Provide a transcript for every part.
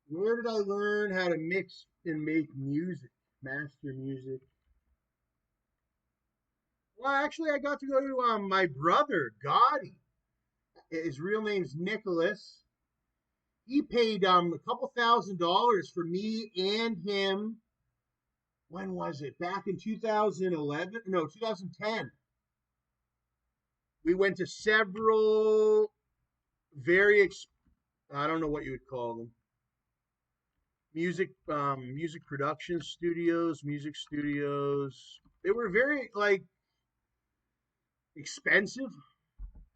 Where did I learn how to mix and make music, master music? Well, actually, I got to go to my brother, Gotti. His real name's Nicholas. He paid a couple $1,000s for me and him. When was it? Back in 2011? No, 2010. We went to several I don't know what you would call them. Music production studios, music studios. They were very like expensive.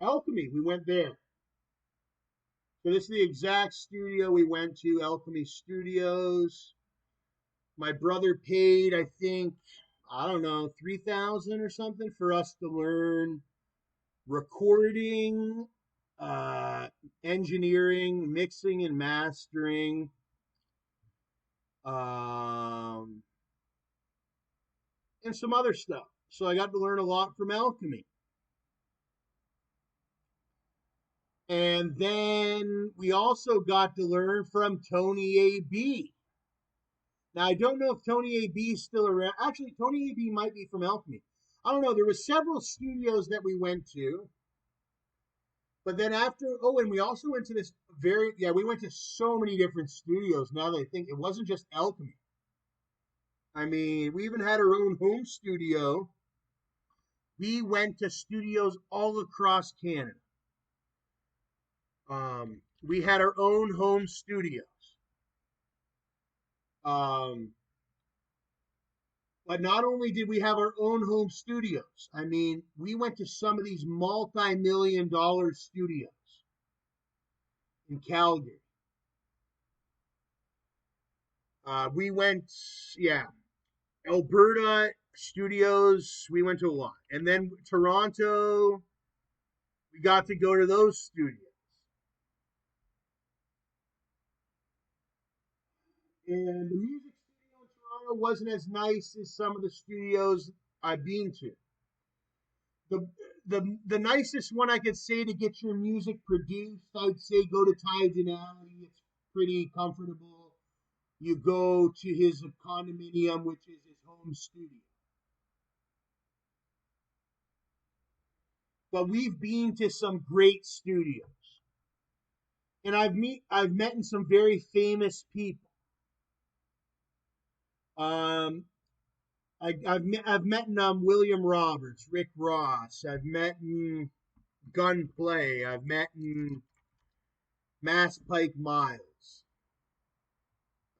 Alchemy, we went there. So this is the exact studio we went to, Alchemy Studios. My brother paid, I think, I don't know, 3,000 or something for us to learn recording, uh, engineering, mixing and mastering, um, and some other stuff. So I got to learn a lot from Alchemy. And then we also got to learn from Tony A.B. Now, I don't know if Tony A.B. is still around. Actually, Tony A.B. might be from Alchemy. I don't know. There were several studios that we went to. But then and we also went to we went to so many different studios. Now that I think it wasn't just Alchemy. I mean, we even had our own home studio. We went to studios all across Canada. We had our own home studios. Um, but not only did we have our own home studios, I mean, we went to some of these multi-million-dollar studios in Calgary. We went, yeah, Alberta studios, we went to a lot. And then Toronto, we got to go to those studios. And the music studio in Toronto wasn't as nice as some of the studios I've been to. The, the nicest one I could say to get your music produced, I'd say go to Ty Denali. It's pretty comfortable. You go to his condominium, which is his home studio. But we've been to some great studios, and I've met some very famous people. Um, I've met William Roberts, Rick Ross. I've met Gunplay. I've met Mass Pike Miles.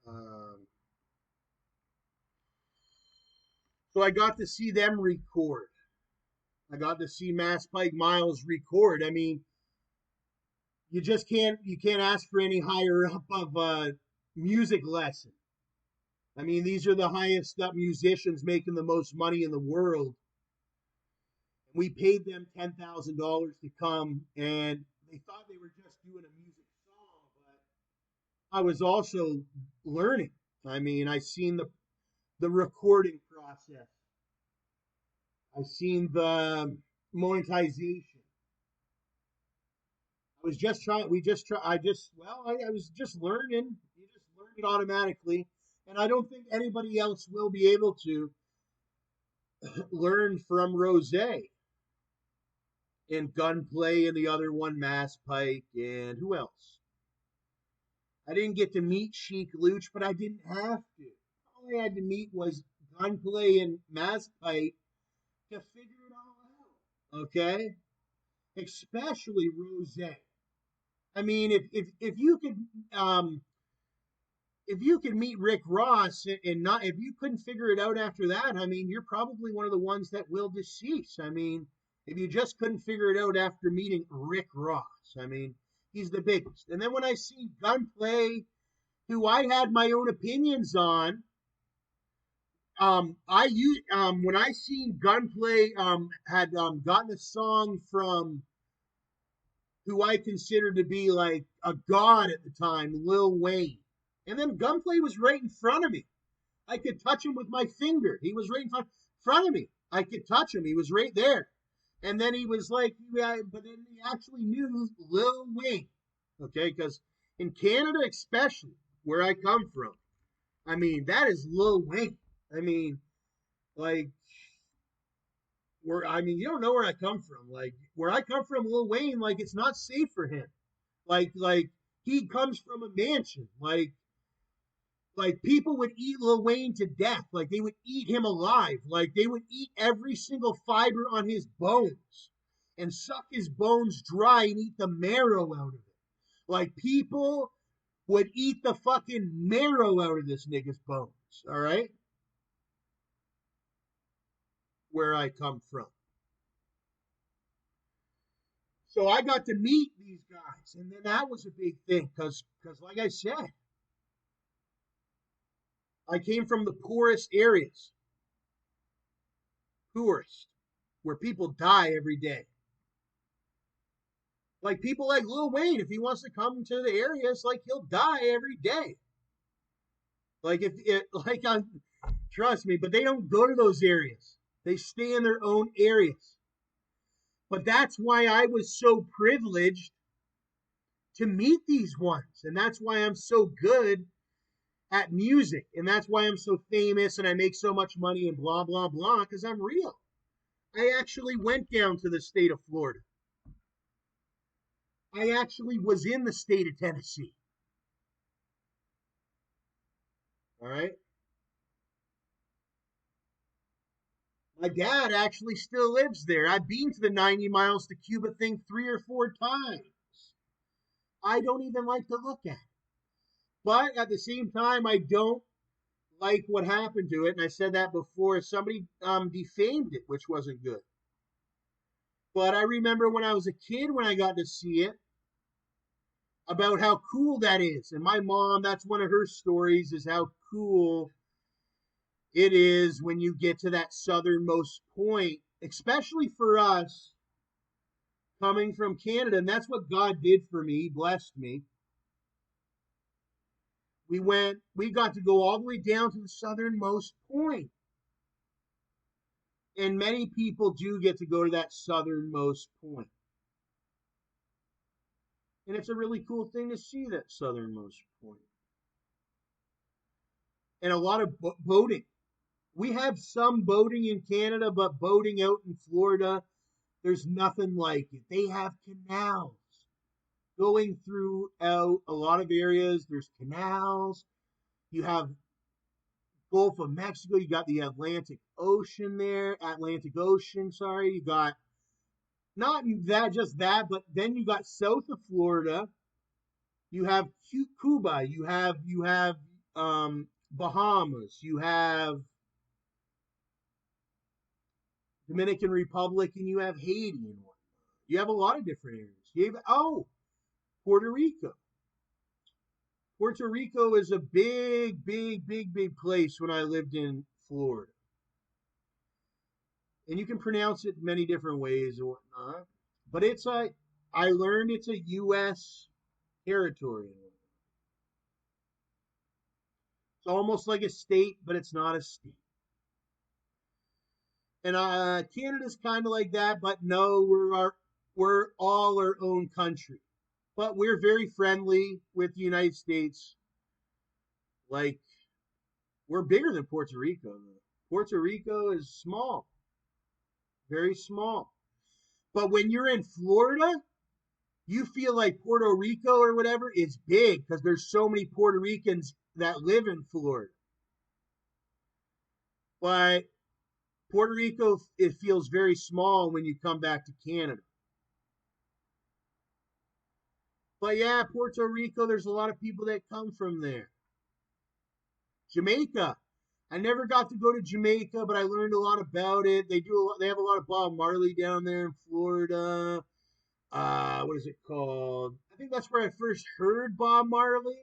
Um, so I got to see them record. I got to see Mass Pike Miles record. I mean, you can't ask for any higher up of a music lesson. I mean, these are the highest up musicians making the most money in the world. We paid them $10,000 to come, and they thought they were just doing a music song, but I was also learning. I mean, I seen the recording process. I seen the monetization. I was just trying. We just try. I just well, I was just learning. You just learn it automatically, and I don't think anybody else will be able to learn from Rose and Gunplay and the other one Mass Pike and who else? I didn't get to meet Chic Luch, but I didn't have to. All I had to meet was Gunplay and Mass Pike to figure it all out. Okay? Especially Rose. I mean, if you could if you could meet Rick Ross and not if you couldn't figure it out after that, I mean, you're probably one of the ones that will decease. I mean, if you just couldn't figure it out after meeting Rick Ross, I mean, he's the biggest. And then when I see Gunplay, who I had my own opinions on, when I seen Gunplay had gotten a song from who I considered to be like a god at the time, Lil Wayne. And then Gunplay was right in front of me. I could touch him with my finger. He was right in front of me. I could touch him. He was right there. And then he was like, yeah, but then he actually knew Lil Wayne. Okay, because in Canada especially, where I come from. I mean, that is Lil Wayne. I mean, like, you don't know where I come from. Like, where I come from, Lil Wayne, like, it's not safe for him. Like he comes from a mansion. Like people would eat Lil Wayne to death. Like they would eat him alive. Like they would eat every single fiber on his bones and suck his bones dry and eat the marrow out of it. Like people would eat the fucking marrow out of this nigga's bones. All right, where I come from. So I got to meet these guys, and then that was a big thing because like I said, I came from the poorest areas, poorest, where people die every day. Like people like Lil Wayne, if he wants to come to the area, it's like he'll die every day. Like if it, like I'm, trust me, but they don't go to those areas. They stay in their own areas. But that's why I was so privileged to meet these ones, and that's why I'm so good at music, and that's why I'm so famous and I make so much money and blah blah blah because I'm real. I actually went down to the state of Florida. I actually was in the state of Tennessee. All right. My dad actually still lives there. I've been to the 90 miles to Cuba thing 3 or 4 times. I don't even like to look at it. But at the same time, I don't like what happened to it. And I said that before. Somebody defamed it, which wasn't good. But I remember when I was a kid, when I got to see it, about how cool that is. And my mom, that's one of her stories, is how cool it is when you get to that southernmost point, especially for us coming from Canada. And that's what God did for me. He blessed me. We got to go all the way down to the southernmost point. And many people do get to go to that southernmost point. And it's a really cool thing to see that southernmost point. And a lot of boating. We have some boating in Canada, but boating out in Florida, there's nothing like it. They have canals going throughout a lot of areas. There's canals. You have Gulf of Mexico. You got the Atlantic Ocean there. Atlantic Ocean, sorry. You got not that, just that, but then you got south of Florida. You have Cuba. You have Bahamas. You have Dominican Republic, and you have Haiti and whatnot. You have a lot of different areas. You have, Puerto Rico. Puerto Rico is a big, big, big, big place when I lived in Florida. And you can pronounce it many different ways and whatnot. But I learned it's a U.S. territory. It's almost like a state, but it's not a state. And Canada's kind of like that, but no, we're all our own country. But we're very friendly with the United States. Like, we're bigger than Puerto Rico. Puerto Rico is small, very small. But when you're in Florida, you feel like Puerto Rico or whatever is big because there's so many Puerto Ricans that live in Florida. But Puerto Rico, it feels very small when you come back to Canada. But yeah, Puerto Rico, there's a lot of people that come from there. Jamaica. I never got to go to Jamaica, but I learned a lot about it. They have a lot of Bob Marley down there in Florida. What is it called? I think that's where I first heard Bob Marley.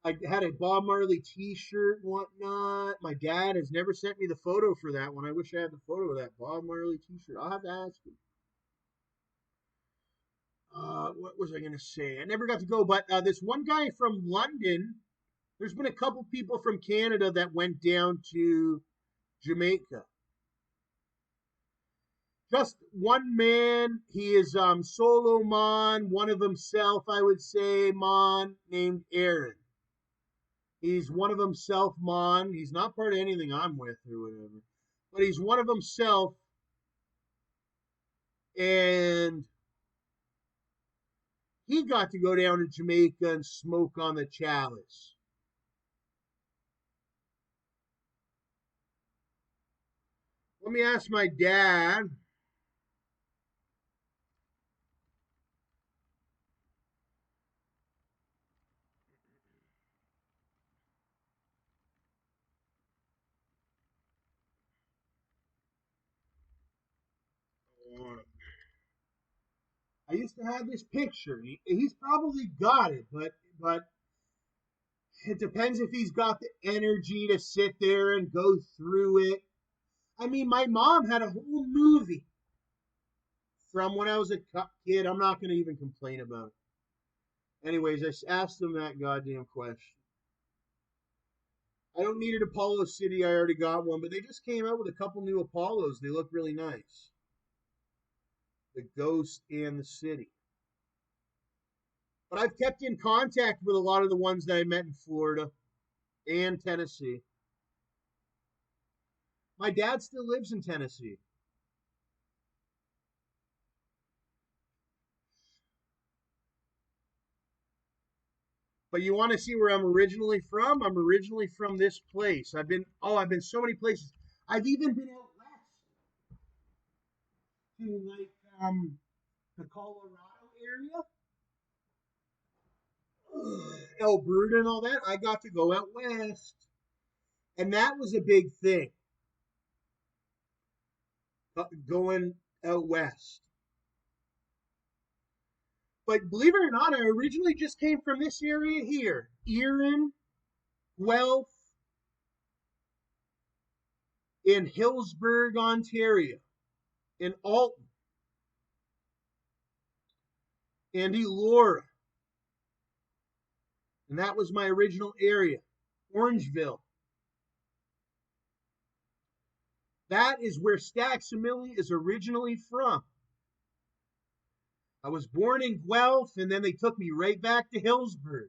I had a Bob Marley t-shirt and whatnot. My dad has never sent me the photo for that one. I wish I had the photo of that Bob Marley t-shirt. I'll have to ask him. What was I going to say? I never got to go, but this one guy from London, there's been a couple people from Canada that went down to Jamaica. Just one man. He is solo man, one of himself, I would say, man, named Aaron. He's one of himself, Mon. He's not part of anything I'm with or whatever. But he's one of himself, and he got to go down to Jamaica and smoke on the chalice. Let me ask my dad. I used to have this picture. He's probably got it, but it depends if he's got the energy to sit there and go through it. I mean, my mom had a whole movie from when I was a kid. I'm not going to even complain about it. Anyways, I asked him that goddamn question. I don't need an Apollo City. I already got one, but they just came out with a couple new Apollos. They look really nice. The Ghost and the City. But I've kept in contact with a lot of the ones that I met in Florida and Tennessee. My dad still lives in Tennessee. But you want to see where I'm originally from? I'm originally from this place. I've been so many places. I've even been out west to like the Colorado area, Alberta and all that. I got to go out west. And that was a big thing, going out west. But believe it or not, I originally just came from this area here, Erin, Guelph, in Hillsburg, Ontario, in Alton, and Elora. And that was my original area, Orangeville. That is where StacksAMilli is originally from. I was born in Guelph, and then they took me right back to Hillsburg.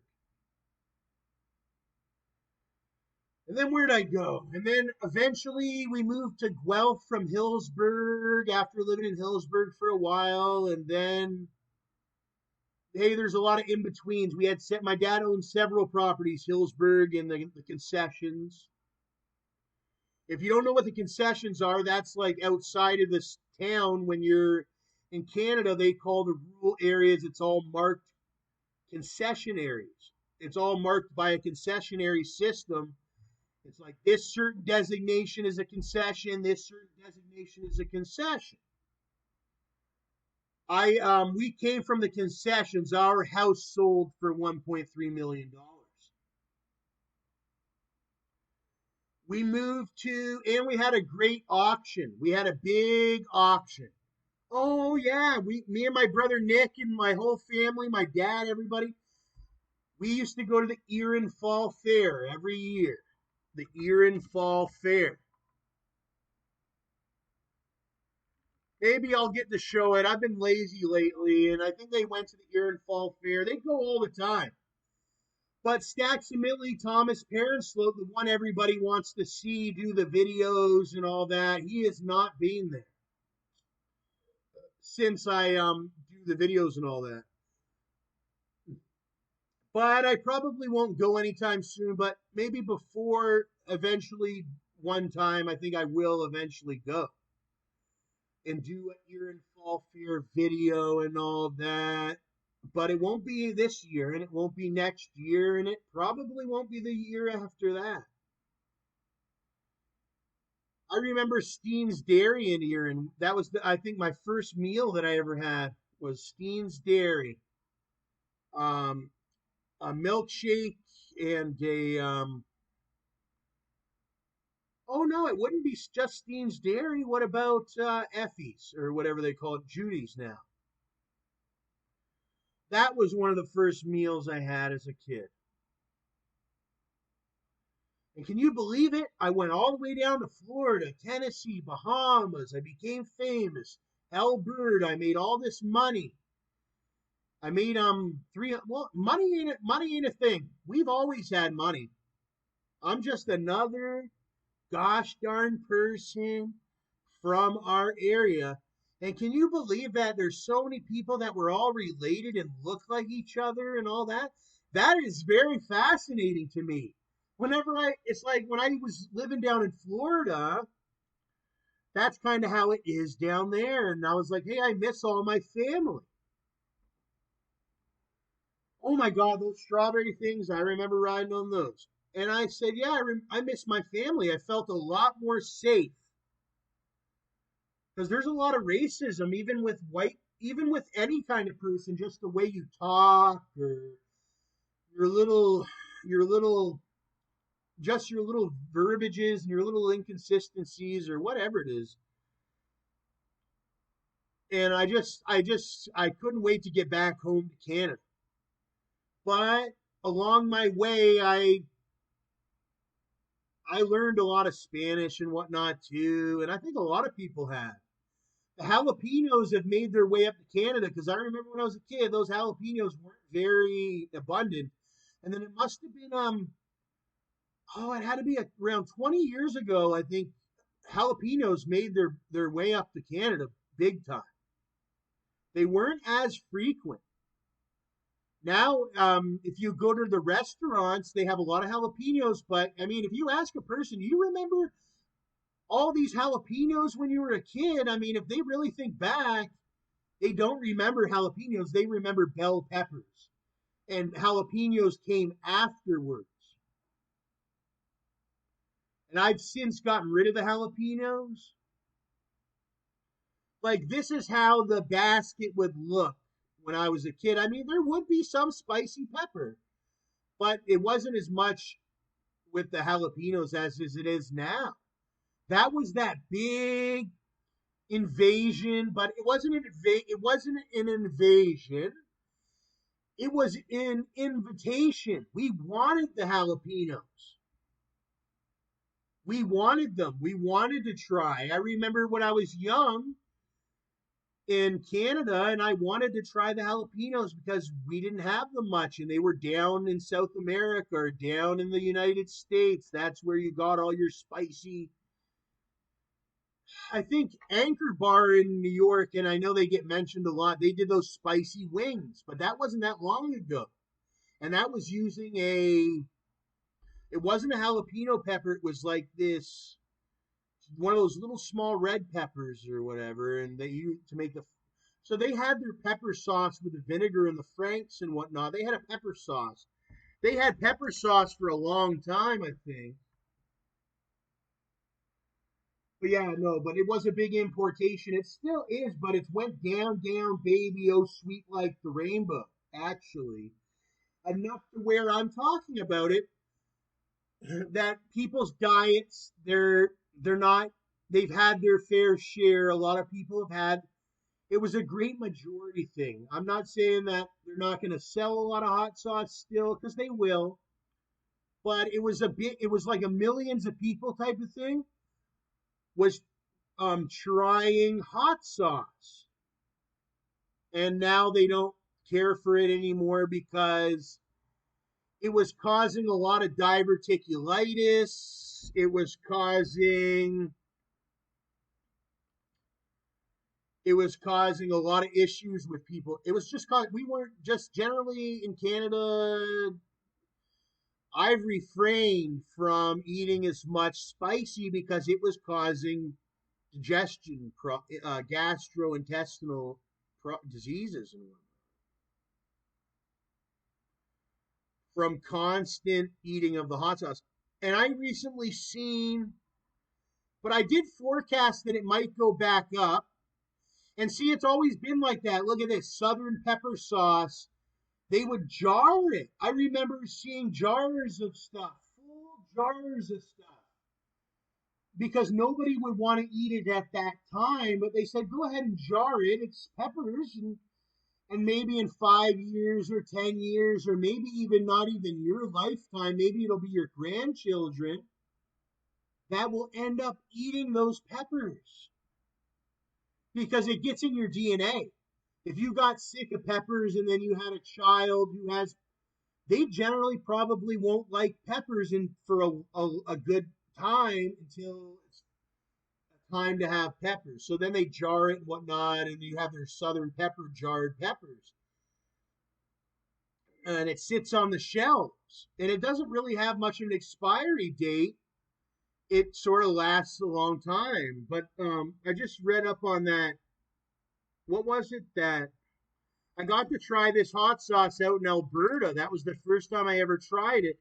And then where'd I go? And then eventually we moved to Guelph from Hillsburg after living in Hillsburg for a while. And then, hey, there's a lot of in betweens. My dad owned several properties, Hillsburg and the concessions. If you don't know what the concessions are, that's like outside of this town. When you're in Canada, they call the rural areas, it's all marked concession areas. It's all marked by a concessionary system. It's like this certain designation is a concession, this certain designation is a concession. We came from the concessions. Our house sold for $1.3 million. We moved to, and we had a great auction. We had a big auction. Oh yeah, me and my brother Nick and my whole family, my dad, everybody, we used to go to the Erin Fall Fair every year. The Erin Fall Fair. Maybe I'll get to show it. I've been lazy lately, and I think they went to the Erin Fall Fair. They go all the time. But StacksAMilli, Thomas Perron-Slote, the one everybody wants to see, do the videos and all that, he has not been there since I do the videos and all that. But I probably won't go anytime soon, but maybe before eventually one time, I think I will eventually go and do a year in fall fair video and all that. But it won't be this year, and it won't be next year, and it probably won't be the year after that. I remember Steen's Dairy in here, and that was, I think, my first meal that I ever had was Steen's Dairy. Um, a milkshake and a oh no, it wouldn't be just Steen's Dairy. What about Effie's or whatever they call it, Judy's now? That was one of the first meals I had as a kid. And can you believe it? I went all the way down to Florida, Tennessee, Bahamas. I became famous. Alberta. I made all this money. I made money ain't a thing. We've always had money. I'm just another gosh darn person from our area. And can you believe that there's so many people that were all related and look like each other and all that? That is very fascinating to me. It's like when I was living down in Florida, that's kind of how it is down there. And I was like, hey, I miss all my family. Oh my God, those strawberry things, I remember riding on those. And I said, yeah, I miss my family. I felt a lot more safe because there's a lot of racism, even with any kind of person, just the way you talk or your little, your little, just your little verbiages and your little inconsistencies or whatever it is. And I couldn't wait to get back home to Canada. But along my way, I learned a lot of Spanish and whatnot too, and I think a lot of people have. The jalapenos have made their way up to Canada because I remember when I was a kid, those jalapenos weren't very abundant, and then it must have been it had to be around 20 years ago. I think jalapenos made their way up to Canada big time. They weren't as frequent. Now, if you go to the restaurants, they have a lot of jalapenos. But I mean, if you ask a person, do you remember all these jalapenos when you were a kid? I mean, if they really think back, they don't remember jalapenos. They remember bell peppers. And jalapenos came afterwards. And I've since gotten rid of the jalapenos. Like, this is how the basket would look when I was a kid. I mean, there would be some spicy pepper, but it wasn't as much with the jalapenos as it is now. That was that big invasion, but it wasn't an invasion. It was an invitation. We wanted the jalapenos. We wanted them. We wanted to try. I remember when I was young in Canada and I wanted to try the jalapenos because we didn't have them much and they were down in South America or down in the United States. That's where you got all your spicy. I think Anchor Bar in New York, and I know they get mentioned a lot, they did those spicy wings, but that wasn't that long ago. And that was using it wasn't a jalapeno pepper, it was like this, one of those little small red peppers or whatever, and they used to make the. So they had their pepper sauce with the vinegar and the franks and whatnot. They had a pepper sauce. They had pepper sauce for a long time, I think. But yeah, no, but it was a big importation. It still is, but it's went down, down, baby, oh sweet like the rainbow. Actually, enough to where I'm talking about it. That people's diets, they're not. They've had their fair share. A lot of people have had. It was a great majority thing. I'm not saying that they're not going to sell a lot of hot sauce still, because they will. But it was a bit. It was like a millions of people type of thing. Was trying hot sauce. And now they don't care for it anymore because it was causing a lot of diverticulitis. It was causing a lot of issues with people. It was just cause we weren't just generally in Canada. I've refrained from eating as much spicy because it was causing digestion, gastrointestinal diseases and from constant eating of the hot sauce. And I recently seen, but I did forecast that it might go back up. And see, it's always been like that. Look at this Southern pepper sauce. They would jar it. I remember seeing jars of stuff, full jars of stuff, because nobody would want to eat it at that time. But they said, go ahead and jar it. It's peppers, and maybe in 5 years or 10 years, or maybe even not even your lifetime, maybe it'll be your grandchildren that will end up eating those peppers because it gets in your DNA. If you got sick of peppers and then you had a child who has they generally probably won't like peppers in for a good time until it's time to have peppers. So then they jar it and whatnot, and you have their southern pepper jarred peppers. And it sits on the shelves. And it doesn't really have much of an expiry date. It sort of lasts a long time. But I just read up on that. What was it that I got to try this hot sauce out in Alberta? That was the first time I ever tried it.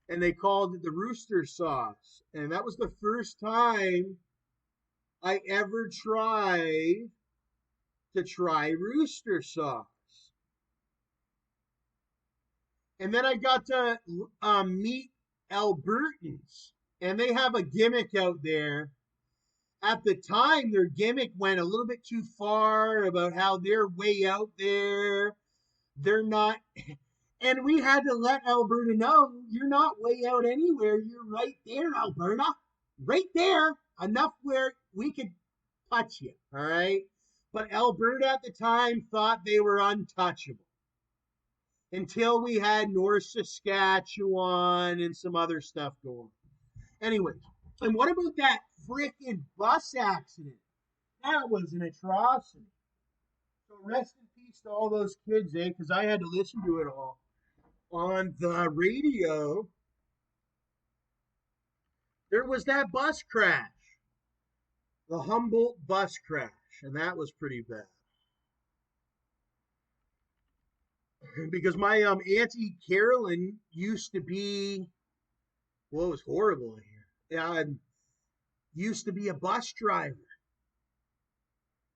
And they called it the rooster sauce. And that was the first time I ever tried to try rooster sauce. And then I got to meet Albertans, and they have a gimmick out there. At the time, their gimmick went a little bit too far about how they're way out there. They're not. And we had to let Alberta know, you're not way out anywhere. You're right there, Alberta. Right there. Enough where we could touch you. All right. But Alberta at the time thought they were untouchable until we had North Saskatchewan and some other stuff going. Anyways, and what about that freaking bus accident? That was an atrocity. So rest in peace to all those kids, eh? Because I had to listen to it all on the radio. There was that bus crash, the Humboldt bus crash, and that was pretty bad. Because my Auntie Carolyn used to be, well, it was horrible here. Used to be a bus driver.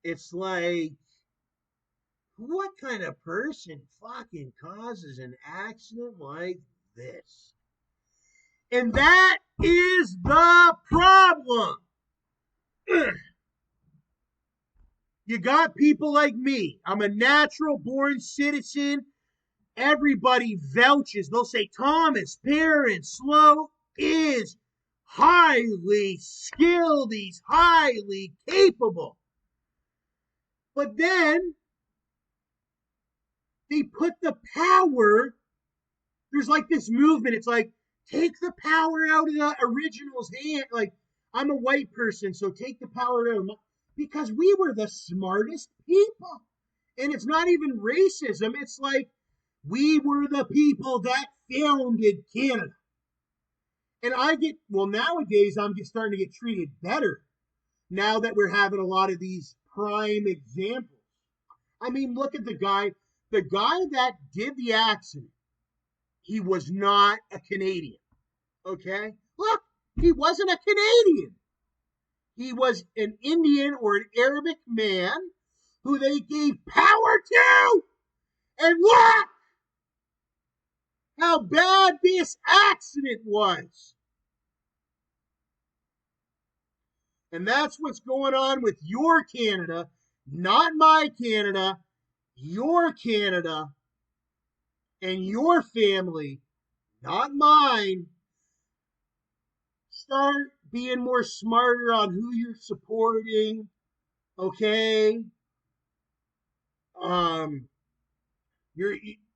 It's like, what kind of person fucking causes an accident like this? And that is the problem. You got people like me. I'm a natural born citizen. Everybody vouches. They'll say Thomas Perron-Slote is highly skilled. He's highly capable. But then they put the power. There's like this movement. It's like, take the power out of the original's hand. Like, I'm a white person, so take the power out of my, because we were the smartest people. And it's not even racism. It's like, we were the people that founded Canada. And nowadays I'm just starting to get treated better now that we're having a lot of these prime examples. I mean, look at the guy that did the accident. He was not a Canadian. Okay? Look, he wasn't a Canadian. He was an Indian or an Arabic man who they gave power to. And look how bad this accident was. And that's what's going on with your Canada, not my Canada, your Canada, and your family, not mine. Start being more smarter on who you're supporting, okay?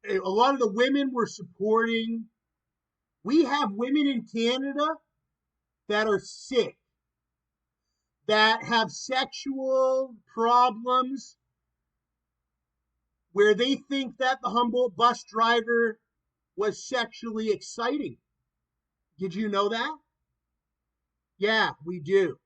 A lot of the women we're supporting. We have women in Canada that are sick, that have sexual problems, where they think that the Humboldt bus driver was sexually exciting. Did you know that? Yeah, we do.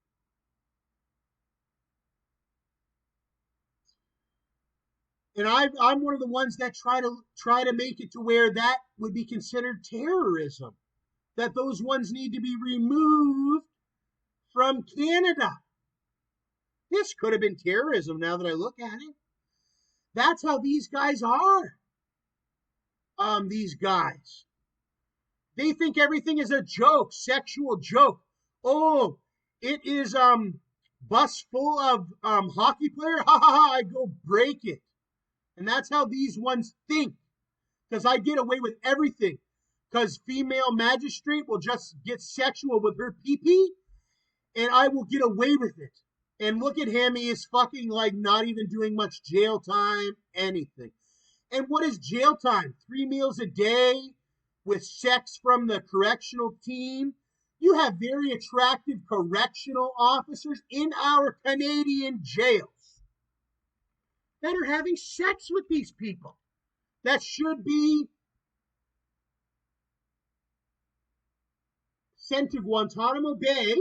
And I'm one of the ones that try to make it to where that would be considered terrorism. That those ones need to be removed from Canada. This could have been terrorism now that I look at it. That's how these guys are. These guys. They think everything is a joke, sexual joke. Oh, it is bus full of hockey player. Ha ha ha! I go break it. And that's how these ones think. Because I get away with everything. Because female magistrate will just get sexual with her pee-pee, and I will get away with it. And look at him, he is fucking like not even doing much jail time, anything. And what is jail time? 3 meals a day, with sex from the correctional team. You have very attractive correctional officers in our Canadian jails that are having sex with these people that should be sent to Guantanamo Bay,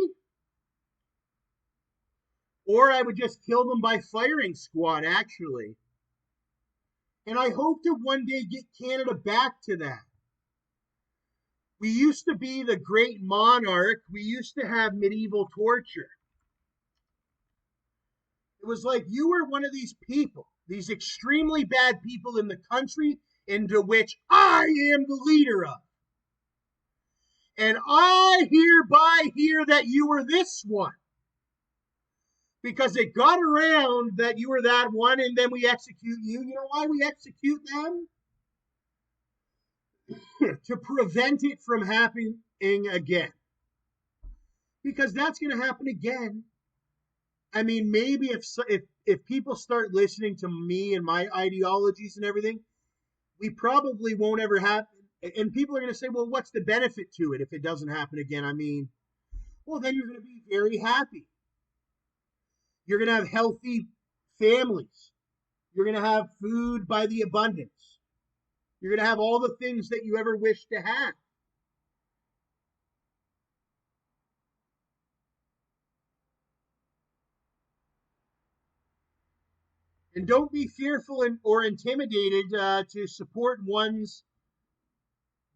or I would just kill them by firing squad, actually. And I hope to one day get Canada back to that. We used to be the great monarch. We used to have medieval torture. It was like you were one of these people, these extremely bad people in the country into which I am the leader of. And I hereby hear that you were this one. Because it got around that you were that one, and then we execute you. You know why we execute them? To prevent it from happening again. Because that's going to happen again. I mean, maybe if people start listening to me and my ideologies and everything, we probably won't ever have. And people are going to say, well, what's the benefit to it if it doesn't happen again? I mean, well, then you're going to be very happy. You're going to have healthy families. You're going to have food by the abundance. You're going to have all the things that you ever wish to have. And don't be fearful or intimidated to support ones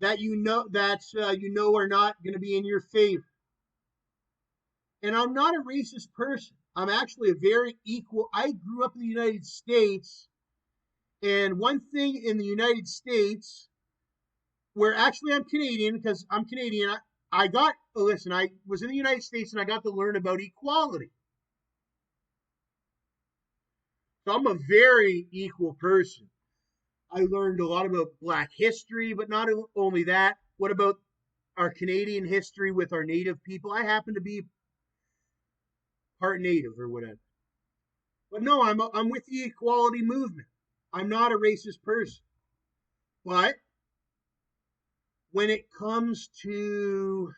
that you know are not going to be in your favor. And I'm not a racist person. I'm actually a very equal. I grew up in the United States, and one thing in the United States, where actually I'm Canadian because I'm Canadian. I was in the United States and I got to learn about equality. So I'm a very equal person. I learned a lot about Black history, but not only that. What about our Canadian history with our Native people? I happen to be part Native or whatever. But no, I'm with the equality movement. I'm not a racist person. But when it comes to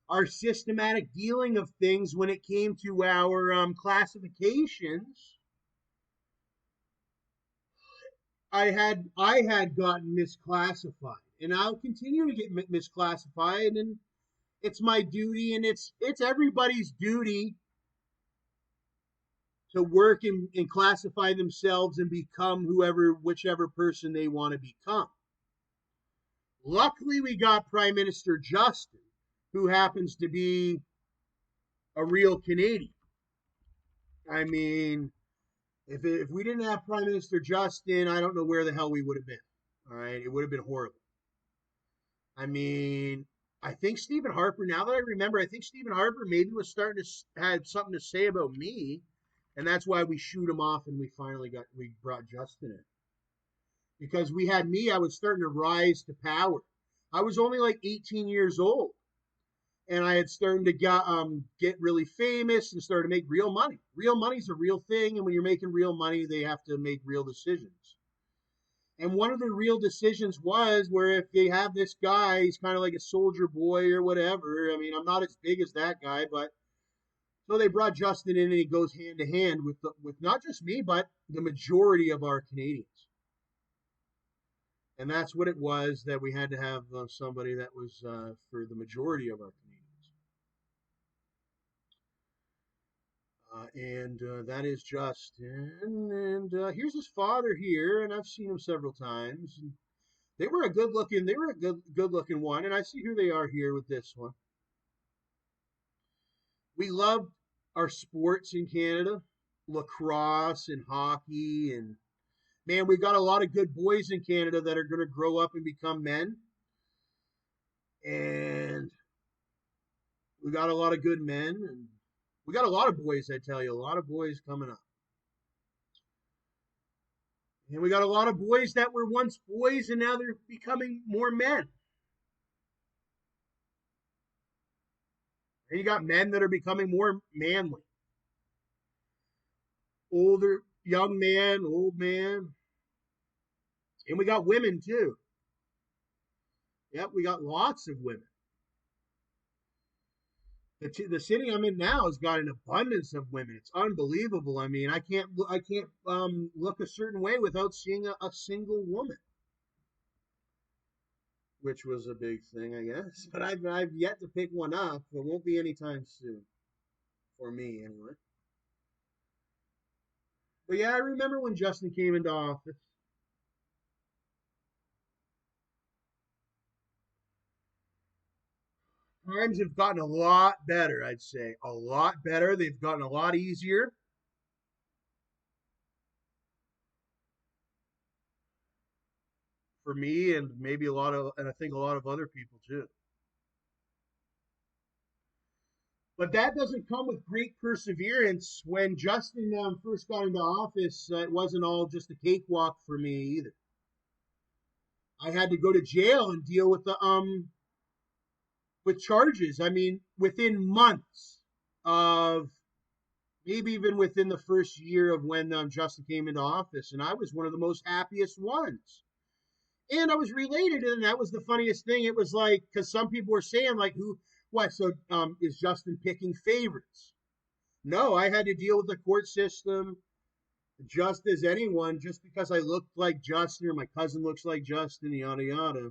our systematic dealing of things, when it came to our classifications, I had gotten misclassified, and I'll continue to get misclassified, and it's my duty, and it's everybody's duty to work and classify themselves and become whichever person they want to become. Luckily, we got Prime Minister Justin, who happens to be a real Canadian. I mean, if we didn't have Prime Minister Justin, I don't know where the hell we would have been. All right, it would have been horrible. I mean, I think Stephen Harper. Now that I remember, I think Stephen Harper maybe was starting to had something to say about me, and that's why we shoot him off, and we brought Justin in because we had me. I was starting to rise to power. I was only like 18 years old, and I had started to get really famous and started to make real money. Real money's a real thing, and when you're making real money, they have to make real decisions. And one of the real decisions was where if they have this guy, he's kind of like a soldier boy or whatever. I mean, I'm not as big as that guy, but so they brought Justin in, and he goes hand to hand with not just me, but the majority of our Canadians. And that's what it was that we had to have somebody that was for the majority of our Canadians. And that is Justin. And here's his father here, and I've seen him several times. And they were a good looking one, and I see who they are here with this one. We loved our sports in Canada, lacrosse and hockey, and man, we got a lot of good boys in Canada that are going to grow up and become men. And we got a lot of good men, and we got a lot of boys, I tell you, a lot of boys coming up. And we got a lot of boys that were once boys, and now they're becoming more men. And you got men that are becoming more manly. Older, young man, old man. And we got women too. Yep, we got lots of women. The city I'm in now has got an abundance of women. It's unbelievable. I mean, I can't look a certain way without seeing a single woman, which was a big thing, I guess. But I've yet to pick one up. It won't be anytime soon for me, anyway. But yeah, I remember when Justin came into office. Times have gotten a lot better, I'd say. A lot better. They've gotten a lot easier for me and maybe and I think a lot of other people too. But that doesn't come with great perseverance. When Justin first got into office, it wasn't all just a cakewalk for me either. I had to go to jail and deal with the with charges. I mean, within months of maybe even within the first year of when Justin came into office, and I was one of the most happiest ones. And I was related, and that was the funniest thing. It was like because some people were saying like, "Who, what?" So is Justin picking favorites? No, I had to deal with the court system just as anyone. Just because I looked like Justin or my cousin looks like Justin, yada yada.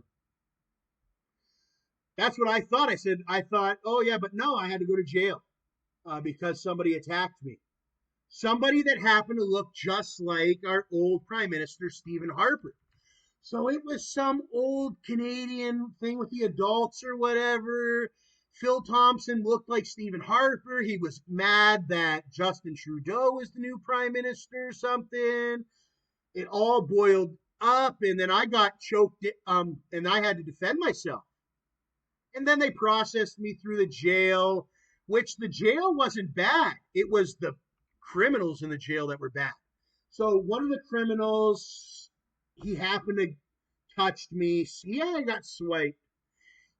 That's what I thought. I thought, oh yeah, but no, I had to go to jail because somebody attacked me. Somebody that happened to look just like our old Prime Minister, Stephen Harper. So it was some old Canadian thing with the adults or whatever. Phil Thompson looked like Stephen Harper. He was mad that Justin Trudeau was the new prime minister or something. It all boiled up, and then I got choked, and I had to defend myself. And then they processed me through the jail, which the jail wasn't bad. It was the criminals in the jail that were bad. So one of the criminals, he happened to touched me. Yeah, I got swiped.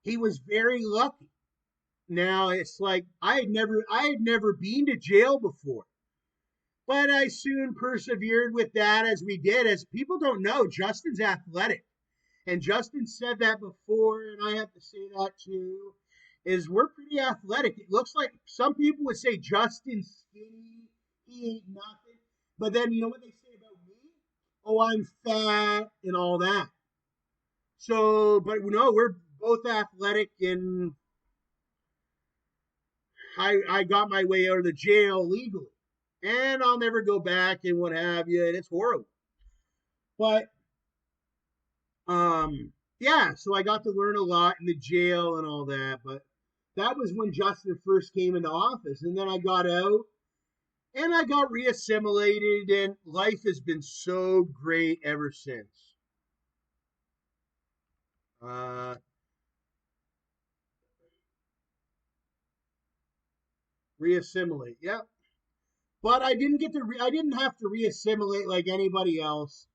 He was very lucky. Now it's like I had never been to jail before. But I soon persevered with that as we did. As people don't know, Justin's athletic. And Justin said that before, and I have to say that too, is we're pretty athletic. It looks like some people would say Justin's skinny, he ain't nothing. But then you know what they say about me? Oh, I'm fat and all that. So, but no, we're both athletic, and I got my way out of the jail legally, and I'll never go back and what have you, and it's horrible. But yeah, so I got to learn a lot in the jail and all that. But that was when Justin first came into office, and then I got out and I got reassimilated, and life has been so great ever since. Uh, Reassimilate, yeah. But I didn't have to reassimilate like anybody else.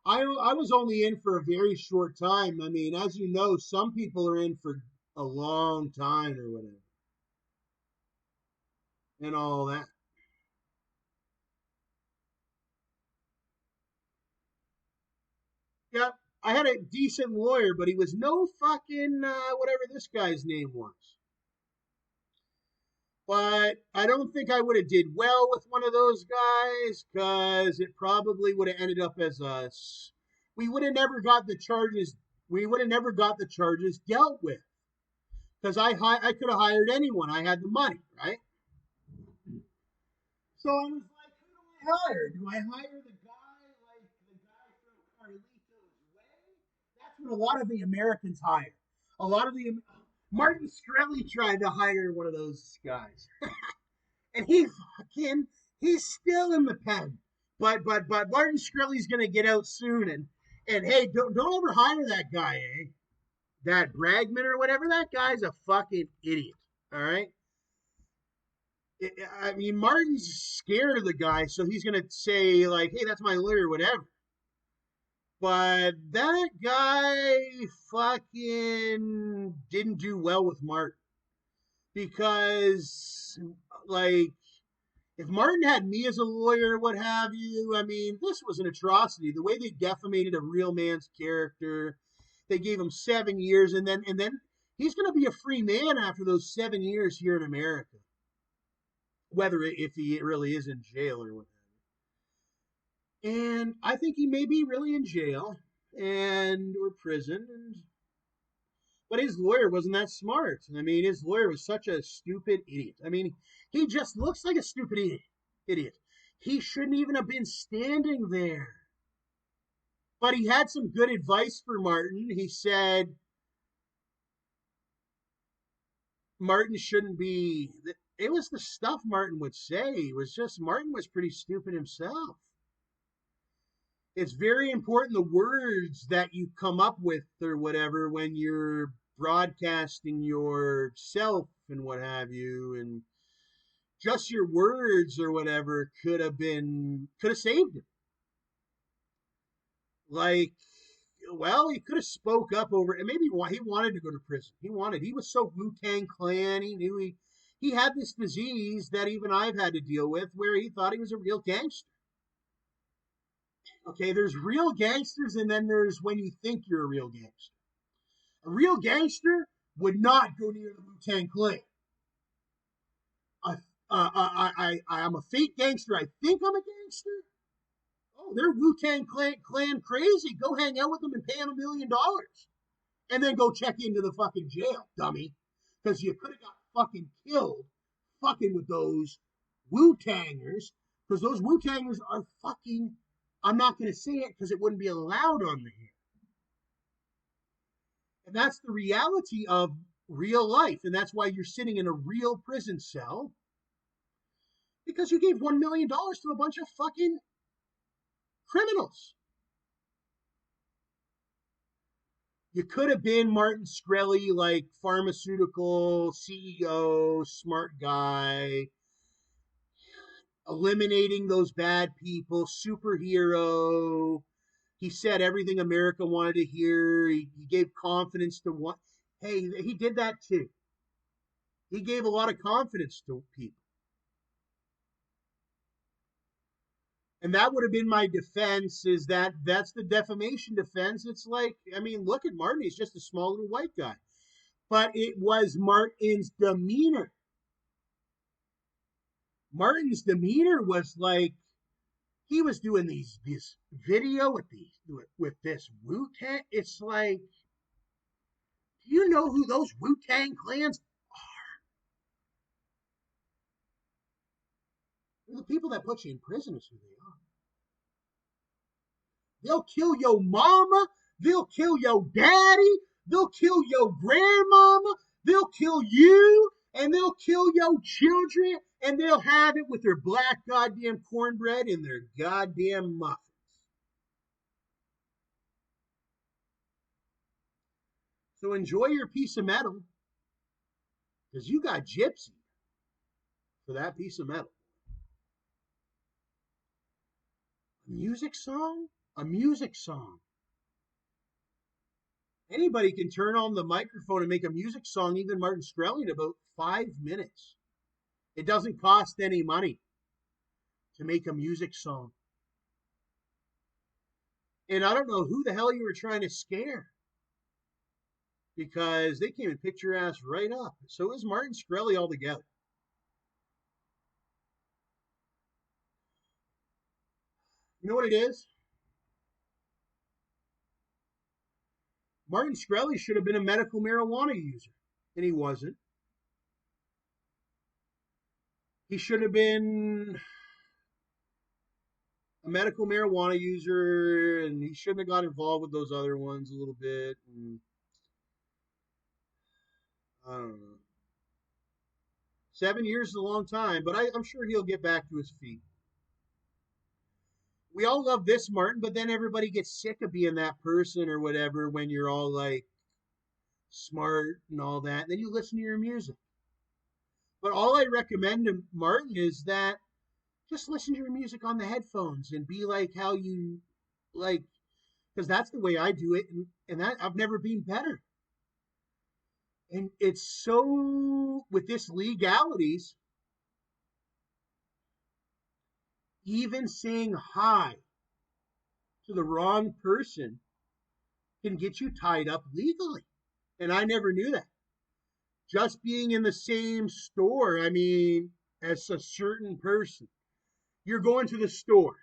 I was only in for a very short time. I mean, as you know, some people are in for a long time or whatever, and all that. Yep, I had a decent lawyer, but he was no fucking whatever this guy's name was. But I don't think I would have did well with one of those guys because it probably would have ended up as us. We would have never got the charges. We would have never got the charges dealt with because I could have hired anyone. I had the money, right? So I was like, who do I hire? Do I hire the guy like the guy from Carlito's Way? That's what a lot of the Americans hire. A lot of the Martin Shkreli tried to hire one of those guys, and he's still in the pen. But Martin Shkreli's gonna get out soon, and hey, don't ever hire that guy, eh? That Bragman or whatever. That guy's a fucking idiot. All right. I mean, Martin's scared of the guy, so he's gonna say like, "Hey, that's my lawyer," whatever. But that guy fucking didn't do well with Martin because, like, if Martin had me as a lawyer, what have you, I mean, this was an atrocity. The way they defamated a real man's character, they gave him 7 years, and then he's going to be a free man after those 7 years here in America, whether if he really is in jail or whatever. And I think he may be really in jail and or prison, but his lawyer wasn't that smart. I mean, his lawyer was such a stupid idiot. I mean, he just looks like a stupid idiot. Idiot. He shouldn't even have been standing there. But he had some good advice for Martin. He said Martin shouldn't be. It was the stuff Martin would say. It was just Martin was pretty stupid himself. It's very important the words that you come up with or whatever when you're broadcasting yourself and what have you, and just your words or whatever could have saved him. Like, well, he could have spoke up over it. Maybe he wanted to go to prison. He was so Wu-Tang Clan. He knew he had this disease that even I've had to deal with where he thought he was a real gangster. Okay, there's real gangsters, and then there's when you think you're a real gangster. A real gangster would not go near the Wu-Tang Clan. I'm a fake gangster. I think I'm a gangster. Oh, they're Wu-Tang Clan crazy. Go hang out with them and pay them $1 million. And then go check into the fucking jail, dummy. Because you could have got fucking killed fucking with those Wu-Tangers. Because those Wu-Tangers are fucking... I'm not going to say it because it wouldn't be allowed on the air. And that's the reality of real life. And that's why you're sitting in a real prison cell. Because you gave $1 million to a bunch of fucking criminals. You could have been Martin Shkreli, like pharmaceutical CEO, smart guy, eliminating those bad people, superhero. He said everything America wanted to hear. He gave confidence to what. Hey, he did that too. He gave a lot of confidence to people. And that would have been my defense, is that's the defamation defense. It's like, I mean, look at Martin. He's just a small little white guy. But it was Martin's demeanor. Martin's demeanor was like, he was doing this video with this Wu-Tang. It's like, do you know who those Wu-Tang clans are? They're the people that put you in prison is who they are. They'll kill your mama. They'll kill your daddy. They'll kill your grandmama. They'll kill you. And they'll kill your children. And they'll have it with their black goddamn cornbread and their goddamn muffins. So enjoy your piece of metal. Because you got gypsy for that piece of metal. A music song? A music song. Anybody can turn on the microphone and make a music song, even Martin Shkreli, in about 5 minutes. It doesn't cost any money to make a music song. And I don't know who the hell you were trying to scare, because they came and picked your ass right up. So is Martin Shkreli altogether. You know what it is? Martin Shkreli should have been a medical marijuana user, and he wasn't. He should have been a medical marijuana user, and he shouldn't have got involved with those other ones a little bit. And I don't know. 7 years is a long time, but I'm sure he'll get back to his feet. We all love this Martin, but then everybody gets sick of being that person or whatever when you're all like smart and all that. Then you listen to your music. But all I recommend to Martin is that just listen to your music on the headphones and be like how you like, because that's the way I do it, and that I've never been better. And it's so with this legalities, even saying hi to the wrong person can get you tied up legally. And I never knew that. Just being in the same store, I mean, as a certain person, you're going to the store.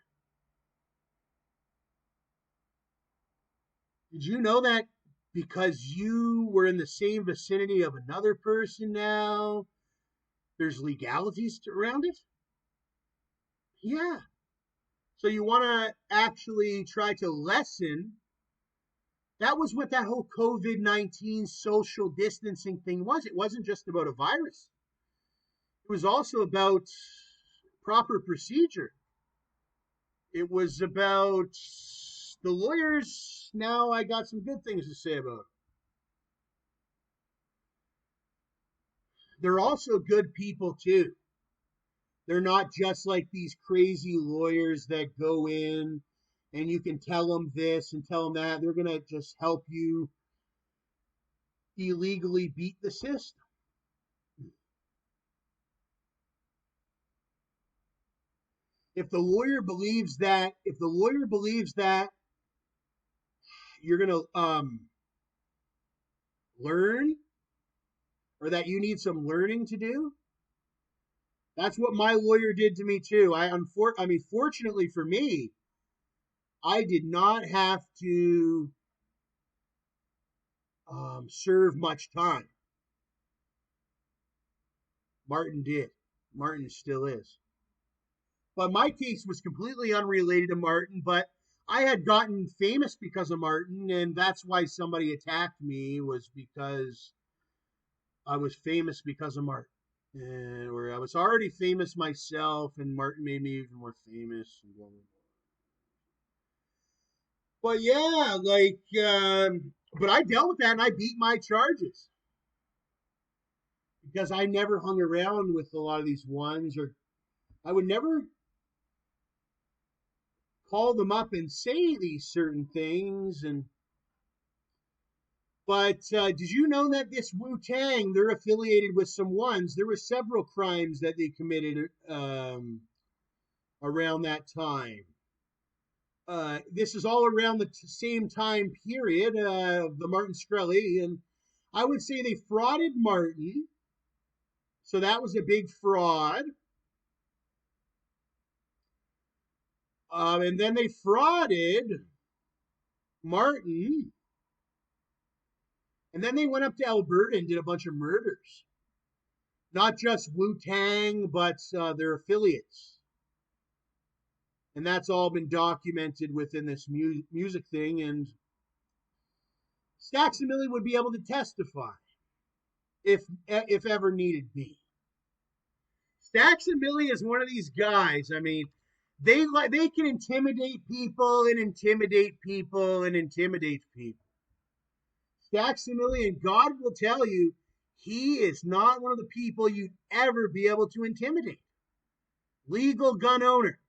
Did you know that because you were in the same vicinity of another person now, there's legalities around it? Yeah. So you want to actually try to lessen. That was what that whole COVID-19 social distancing thing was. It wasn't just about a virus, it was also about proper procedure. It was about the lawyers. Now I got some good things to say about it. They're also good people too. They're not just like these crazy lawyers that go in and you can tell them this and tell them that. They're going to just help you illegally beat the system. If the lawyer believes that you're going to learn or that you need some learning to do, that's what my lawyer did to me too. I mean, fortunately for me, I did not have to serve much time. Martin did. Martin still is. But my case was completely unrelated to Martin, but I had gotten famous because of Martin, and that's why somebody attacked me, was because I was famous because of Martin. And where I was already famous myself, and Martin made me even more famous, and blah, blah, blah. But yeah, but I dealt with that and I beat my charges because I never hung around with a lot of these ones, or I would never call them up and say these certain things. And but did you know that this Wu Tang, they're affiliated with some ones? There were several crimes that they committed around that time. This is all around the same time period of the Martin Shkreli, and I would say they frauded Martin, so that was a big fraud. And then they frauded Martin, and then they went up to Alberta and did a bunch of murders. Not just Wu Tang, but their affiliates. And that's all been documented within this music thing. And StacksAMilli would be able to testify if ever needed be. StacksAMilli is one of these guys. I mean, they can intimidate people and intimidate people and intimidate people. StacksAMilli, and God will tell you, he is not one of the people you'd ever be able to intimidate. Legal gun owner.